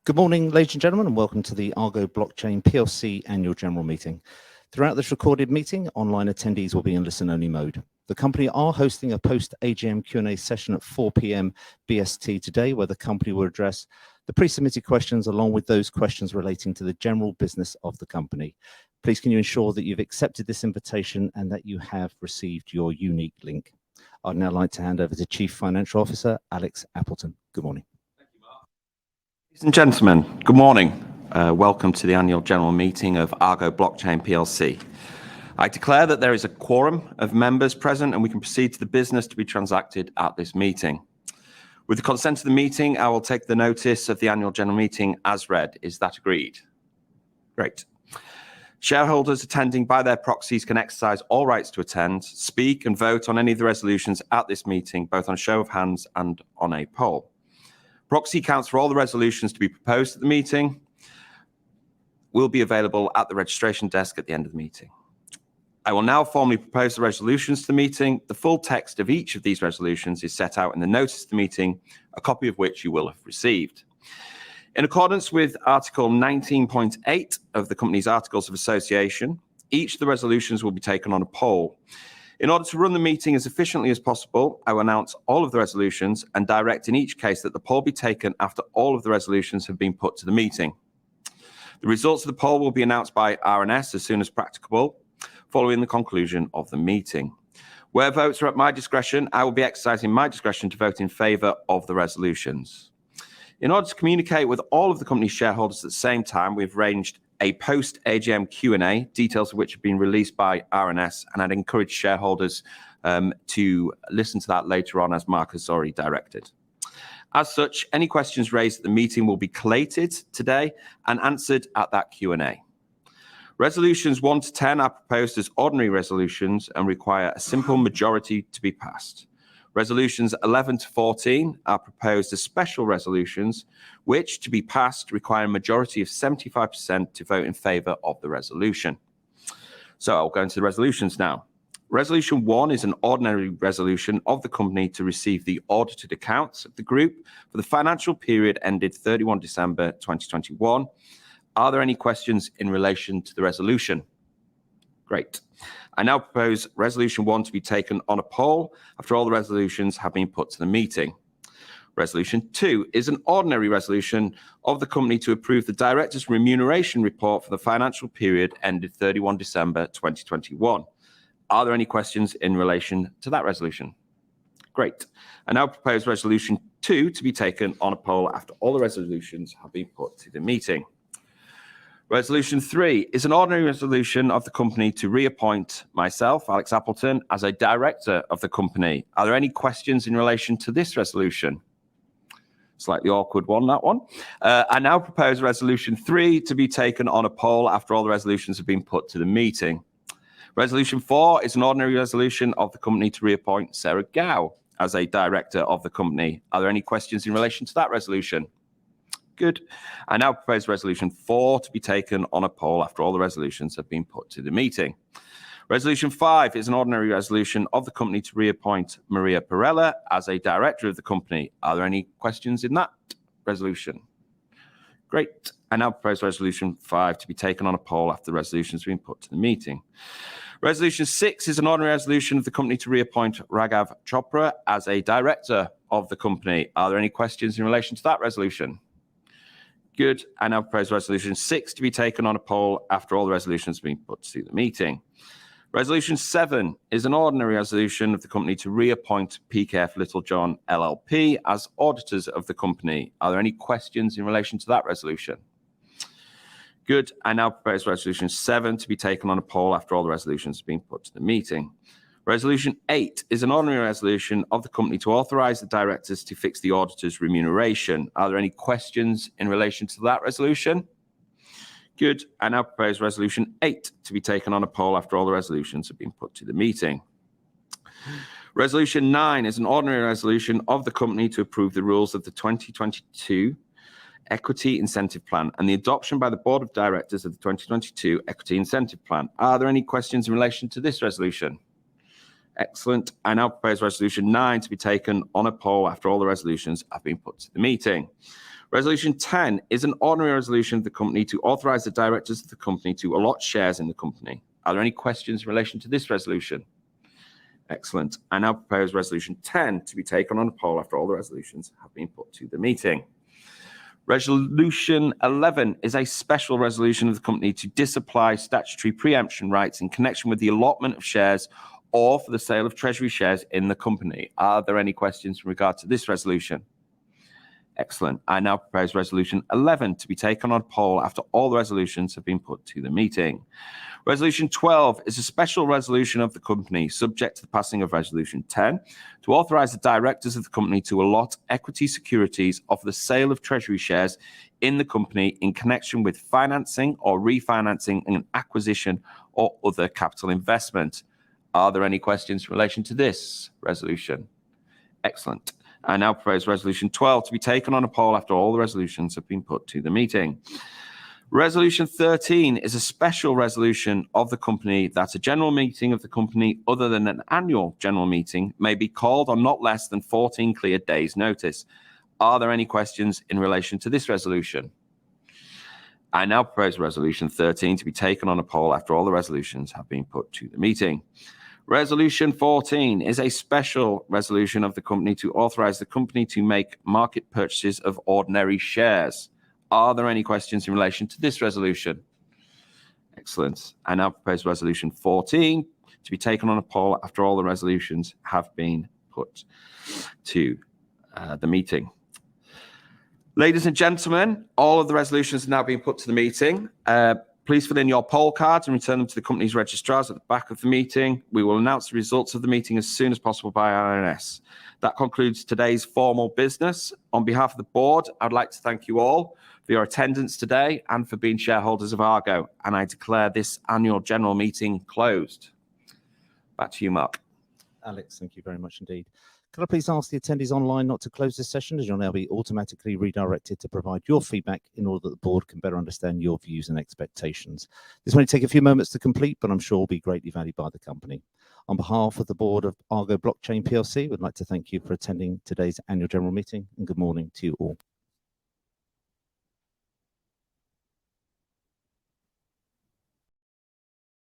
Good morning, ladies and gentlemen, and welcome to the ARGO Blockchain PLC Annual General Meeting. Throughout this recorded meeting, online attendees will be in listen-only mode. The company are hosting a post-AGM Q&A session at 4 p.m. BST today, where the company will address the pre-submitted questions along with those questions relating to the general business of the company. Please can you ensure that you've accepted this invitation and that you have received your unique link. I'd now like to hand over to Chief Financial Officer, Alex Appleton. Good morning. Ladies and gentlemen, good morning. Welcome to the annual general meeting of ARGO Blockchain PLC. I declare that there is a quorum of members present and we can proceed to the business to be transacted at this meeting. With the consent of the meeting, I will take the notice of the annual general meeting as read. Is that agreed? Great. Shareholders attending by their proxies can exercise all rights to attend, speak and vote on any of the resolutions at this meeting, both on a show of hands and on a poll. Proxy counts for all the resolutions to be proposed at the meeting will be available at the registration desk at the end of the meeting. I will now formally propose the resolutions to the meeting. The full text of each of these resolutions is set out in the notice of the meeting, a copy of which you will have received. In accordance with Article 19.8 of the company's Articles of Association, each of the resolutions will be taken on a poll. In order to run the meeting as efficiently as possible, I will announce all of the resolutions and direct in each case that the poll be taken after all of the resolutions have been put to the meeting. The results of the poll will be announced by RNS as soon as practicable, following the conclusion of the meeting. Where votes are at my discretion, I will be exercising my discretion to vote in favour of the resolutions. In order to communicate with all of the company's shareholders at the same time, we've arranged a post-AGM Q&A, details of which have been released by RNS, and I'd encourage shareholders to listen to that later on, as Mark has already directed. As such, any questions raised at the meeting will be collated today and answered at that Q&A. Resolutions 1 to 10 are proposed as ordinary resolutions and require a simple majority to be passed. Resolutions 11 to 14 are proposed as special resolutions, which, to be passed, require a majority of 75% to vote in favour of the resolution. So I'll go into the resolutions now. Resolution 1 is an ordinary resolution of the company to receive the audited accounts of the group for the financial period ended 31 December 2021. Are there any questions in relation to the resolution? Great. I now propose Resolution 1 to be taken on a poll after all the resolutions have been put to the meeting. Resolution 2 is an ordinary resolution of the company to approve the directors' remuneration report for the financial period ended 31 December 2021. Are there any questions in relation to that resolution? Great. I now propose Resolution 2 to be taken on a poll after all the resolutions have been put to the meeting. Resolution 3 is an ordinary resolution of the company to reappoint myself, Alex Appleton, as a director of the company. Are there any questions in relation to this resolution? Slightly awkward one, that one. I now propose Resolution 3 to be taken on a poll after all the resolutions have been put to the meeting. Resolution 4 is an ordinary resolution of the company to reappoint Sarah Gow as a director of the company. Are there any questions in relation to that resolution? Good. I now propose Resolution 4 to be taken on a poll after all the resolutions have been put to the meeting. Resolution 5 is an ordinary resolution of the company to reappoint Maria Perella as a director of the company. Are there any questions in that resolution? Great. I now propose Resolution 5 to be taken on a poll after the resolutions have been put to the meeting. Resolution 6 is an ordinary resolution of the company to reappoint Raghav Chopra as a director of the company. Are there any questions in relation to that resolution? Good. I now propose Resolution 6 to be taken on a poll after all the resolutions have been put to the meeting. Resolution 7 is an ordinary resolution of the company to reappoint PKF Littlejohn LLP as auditors of the company. Are there any questions in relation to that resolution? Good. I now propose Resolution 7 to be taken on a poll after all the resolutions have been put to the meeting. Resolution 8 is an ordinary resolution of the company to authorise the directors to fix the auditor's remuneration. Are there any questions in relation to that resolution? Good. I now propose Resolution 8 to be taken on a poll after all the resolutions have been put to the meeting. Resolution 9 is an ordinary resolution of the company to approve the rules of the 2022 Equity Incentive Plan and the adoption by the Board of Directors of the 2022 Equity Incentive Plan. Are there any questions in relation to this resolution? Excellent. I now propose Resolution 9 to be taken on a poll after all the resolutions have been put to the meeting. Resolution 10 is an ordinary resolution of the company to authorise the directors of the company to allot shares in the company. Are there any questions in relation to this resolution? Excellent. I now propose Resolution 10 to be taken on a poll after all the resolutions have been put to the meeting. Resolution 11 is a special resolution of the company to disapply statutory preemption rights in connection with the allotment of shares or for the sale of treasury shares in the company. Are there any questions in regard to this resolution? Excellent. I now propose Resolution 11 to be taken on a poll after all the resolutions have been put to the meeting. Resolution 12 is a special resolution of the company, subject to the passing of Resolution 10, to authorise the directors of the company to allot equity securities of the sale of treasury shares in the company in connection with financing or refinancing an acquisition or other capital investment. Are there any questions in relation to this resolution? Excellent. I now propose Resolution 12 to be taken on a poll after all the resolutions have been put to the meeting. Resolution 13 is a special resolution of the company that a general meeting of the company other than an annual general meeting may be called on not less than 14 clear days' notice. Are there any questions in relation to this resolution? I now propose Resolution 13 to be taken on a poll after all the resolutions have been put to the meeting. Resolution 14 is a special resolution of the company to authorise the company to make market purchases of ordinary shares. Are there any questions in relation to this resolution? Excellent. I now propose Resolution 14 to be taken on a poll after all the resolutions have been put to the meeting. Ladies and gentlemen, all of the resolutions have now been put to the meeting. Please fill in your poll cards and return them to the company's registrars at the back of the meeting. We will announce the results of the meeting as soon as possible by RNS. That concludes today's formal business. On behalf of the board, I'd like to thank you all for your attendance today and for being shareholders of ARGO. And I declare this annual general meeting closed. Back to you, Mark. Alex, thank you very much indeed. Could I please ask the attendees online not to close this session, as you'll now be automatically redirected to provide your feedback in order that the board can better understand your views and expectations. This may take a few moments to complete, but I'm sure will be greatly valued by the company. On behalf of the board of ARGO Blockchain PLC, we'd like to thank you for attending today's annual general meeting, and good morning to you all.